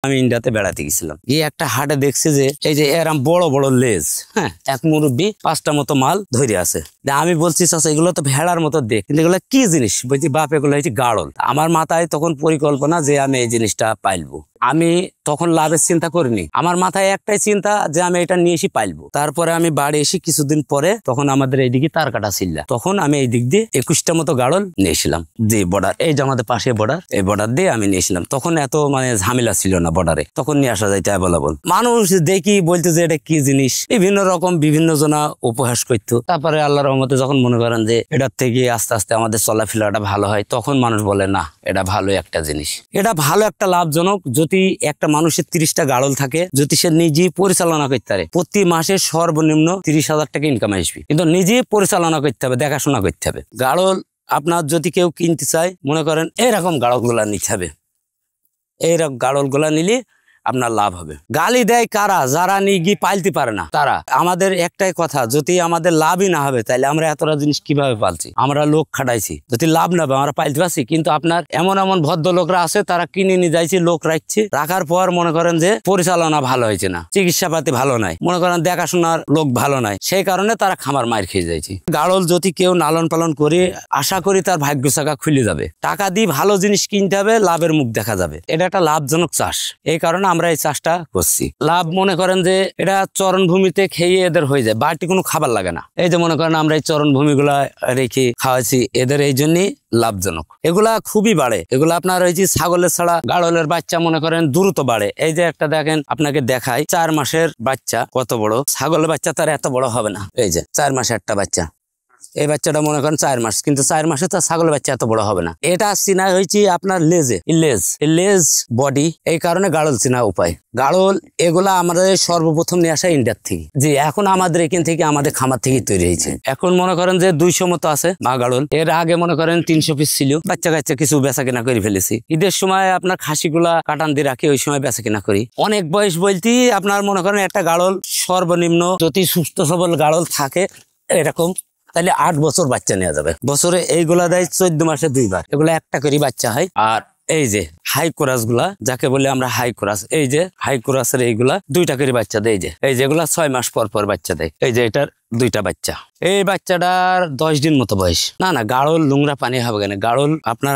আমি ইন্ডিয়াতে বেড়াতে গেছিলাম, গিয়ে একটা হাটে দেখছি যে এই যে এরম বড় বড় লেজ, হ্যাঁ, এক মুরব্বী 5টা মতো মাল ধরে আছে। আমি বলছি চাচা এগুলো তো ভেড়ার মতো দেখ, কিন্তু এগুলো কি জিনিস? বলছি বাপ এগুলো হচ্ছে গাড়ল। আমার মাথায় তখন পরিকল্পনা যে আমি এই জিনিসটা পাইলবো। আমি তখন লাভের চিন্তা করিনি, আমার মাথায় একটাই চিন্তা যে আমি এটা নিয়ে এসে পাইলবো। তারপরে আমি বাড়ি এসে কিছুদিন পরে তখন আমাদের এইদিকে তার কাটা ছিল, তখন আমি এই দিক দিয়ে 21টা মতো গাড়ল নিয়েছিলাম। যে বর্ডার, এই যে আমাদের পাশে বর্ডার, এই বর্ডার দিয়ে আমি নিয়েছিলাম। তখন এত মানে ঝামেলা ছিল না বর্ডারে, তখন নিয়ে আসা যাইতে অ্যাভেলেবল। মানুষ দেখি বলতো যে এটা কি জিনিস, বিভিন্ন রকম বিভিন্ন জনা উপহাস করতো। তারপরে আল্লাহর রহমতে যখন মনে করেন যে এটার থেকে আস্তে আস্তে আমাদের চলাফেরাটা ভালো হয়, তখন মানুষ বলে না এটা ভালো একটা জিনিস, এটা ভালো একটা লাভজনক। যদি একটা মানুষের 30টা গাড়ল থাকে, যদি সে নিজে পরিচালনা করতে পারে, প্রতি মাসে সর্বনিম্ন 30,000 টাকা ইনকাম আসবে, কিন্তু নিজে পরিচালনা করতে হবে, দেখাশোনা করতে হবে। গাড়ল আপনার যদি কেউ কিনতে চায়, মনে করেন এরকম গাড়ল গুলা নিতে হবে। এইরকম গাড়ল গুলা নিলে আপনার লাভ হবে। গালি দেয় কারা? যারা নিয়ে গিয়ে পালতে পারে না তারা। আমাদের একটাই কথা, যদি আমাদের লাভই না হবে তাহলে আমরা এতটা জিনিস কিভাবে পালছি? আমরা লোক খাটাইছি, যদি লাভ না হবে আমরা পালতে পারছি। কিন্তু আপনার এমন এমন ভদ্র লোকরা আছে, তারা কিনে নিয়ে যাইছে, লোক রাখছে, রাখার পর মনে করেন যে পরিচালনা ভালো হয়েছে না, চিকিৎসা পাতি ভালো নাই, মনে করেন দেখাশোনার লোক ভালো নাই, সেই কারণে তারা খামার মার খেয়ে যাইছে। গাড়ল যদি কেউ লালন পালন করে, আশা করি তার ভাগ্য চাকা খুলে যাবে। টাকা দিয়ে ভালো জিনিস কিনতে হবে, লাভের মুখ দেখা যাবে। এটা একটা লাভজনক চাষ, এই কারণে আমরা এই চাষটা করছি। লাভ মনে করেন যে এটা চরণভূমিতে খেয়ে এদের হয়ে যায়, বাড়তি কোনো খাবার লাগে না। এই যে মনে করেন আমরা এই চরণভূমি গুলা রেখে খাওয়াচ্ছি, এদের এই জন্যই লাভজনক। এগুলা খুবই বাড়ে। এগুলা আপনার ওই যে ছাগলের ছাড়া গাড়লের বাচ্চা মনে করেন দ্রুত বাড়ে। এই যে একটা দেখেন, আপনাকে দেখাই, 4 মাসের বাচ্চা কত বড়। ছাগলের বাচ্চা তার এত বড় হবে না। এই যে 4 মাসে একটা বাচ্চা, এই বাচ্চাটা মনে করেন 4 মাস, কিন্তু 4 মাসে তো ছাগলের বাচ্চা এত বড় হবে না। এটা চিনা হয়েছে আপনার লেজে, লেজ বডি, এই কারণে গাড়ল চিনা উপায়। গাড়ল এগুলা আমাদের সর্বপ্রথম নিয়ে আসা ইন্ডিয়ার থেকে। যে এখন আমাদের এখান থেকে, আমাদের খামার থেকে তৈরি হয়েছে। এখন মনে করেন যে 200 মতো আছে মা গাড়ল। এর আগে মনে করেন 300 পিস ছিল। বাচ্চা কাচ্চা কিছু বেচা কিনা করে ফেলেছি। ঈদের সময় আপনার খাসিগুলা কাটান দিয়ে রাখি, ওই সময় বেচা কিনা করি। অনেক বয়স বলতে আপনার মনে করেন একটা গাড়ল সর্বনিম্ন যদি সুস্থ সবল গাড়ল থাকে এরকম, তাহলে 8 বছর বাচ্চা নেওয়া যাবে। বছরে এইগুলা দেয় 14 মাসে 2 বার। এগুলা একটা করে বাচ্চা হয়। আর এই যে হাই কোরাস গুলা, যাকে বলে আমরা হাই কোরাস, এই যে হাই কোরাসের এইগুলা 2টা করে বাচ্চা দেয়। এই যে এগুলা 6 মাস পর পর বাচ্চা দেয়। এই যে এটার 2টা বাচ্চা। এই বাচ্চাটার 10 দিন মতো বয়স। না গাড়ল নোংরা পানি হবে কেন? গাড়ল আপনার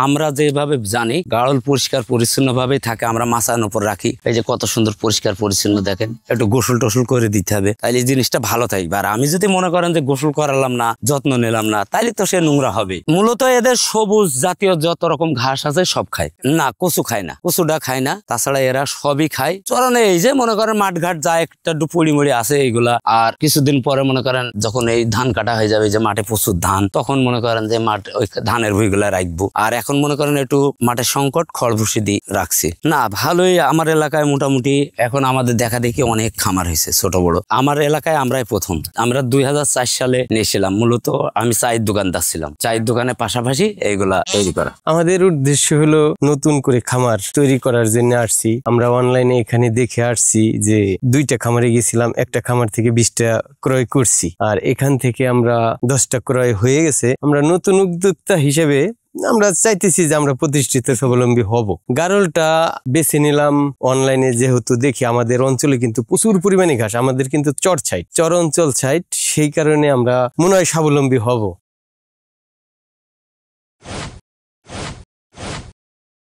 আমরা যেভাবে জানি, গাড়ল পরিষ্কার পরিচ্ছন্ন ভাবে থাকে। আমরা মাছার উপর রাখি, এই যে কত সুন্দর পরিষ্কার পরিচ্ছন্ন, দেখেন। একটু গোসল টোসল করে দিতে হবে, তাইলে এই জিনিসটা ভালো থাকবে। আর আমি যদি মনে করেন যে গোসল করালাম না, যত্ন নিলাম না, তাইলে তো সে নোংরা হবে। মূলত এদের সবুজ জাতীয় যত রকম ঘাস আছে সব খায়। না কচু খায় না, কচুটা খায় না, তাছাড়া এরা সবই খায়। চরণে এই যে মনে করেন মাঠ ঘাট যায়, একটা ডুপুড়ি মুড়ি আছে এইগুলা। আর কিছুদিন পরে মনে করেন যখন এই ধান কাটা হয়ে যাবে, যে মাঠে প্রচুর ধান, তখন মনে করেন যে মাঠ ওই ধানের ভুঁইগুলা রাখবো। আর এখন মনে করেন একটু মাঠের সংকট, খড় ভুসি দিয়ে রাখছি। না ভালোই আমার এলাকায় মোটামুটি এখন আমাদের দেখা দেখি অনেক খামার হয়েছে ছোট বড়। আমার এলাকায় আমরাই প্রথম। আমরা 2004 সালে নিয়েছিলাম। মূলত আমি চায়ের দোকানদার ছিলাম, চায়ের দোকানের পাশাপাশি এইগুলা তৈরি করা। আমাদের উদ্দেশ্য হলো নতুন করে খামার তৈরি করার জন্য আসছি। আমরা অনলাইনে এখানে দেখে আসছি যে 2টা খামারে গেছিলাম, একটা খামার থেকে 20টা ক্রয় করছি, আর এখান থেকে আমরা 10টা ক্রয় হয়ে গেছে। আমরা নতুন উদ্যোক্তা হিসেবে আমরা চাইতেছি যে আমরা প্রতিষ্ঠিত স্বাবলম্বী হব। গাড়লটা বেছে নিলাম অনলাইনে, যেহেতু দেখি আমাদের অঞ্চলে কিন্তু প্রচুর পরিমাণে ঘাস, আমাদের কিন্তু চর অঞ্চল সাইড, সেই কারণে আমরা মনে হয় স্বাবলম্বী হব।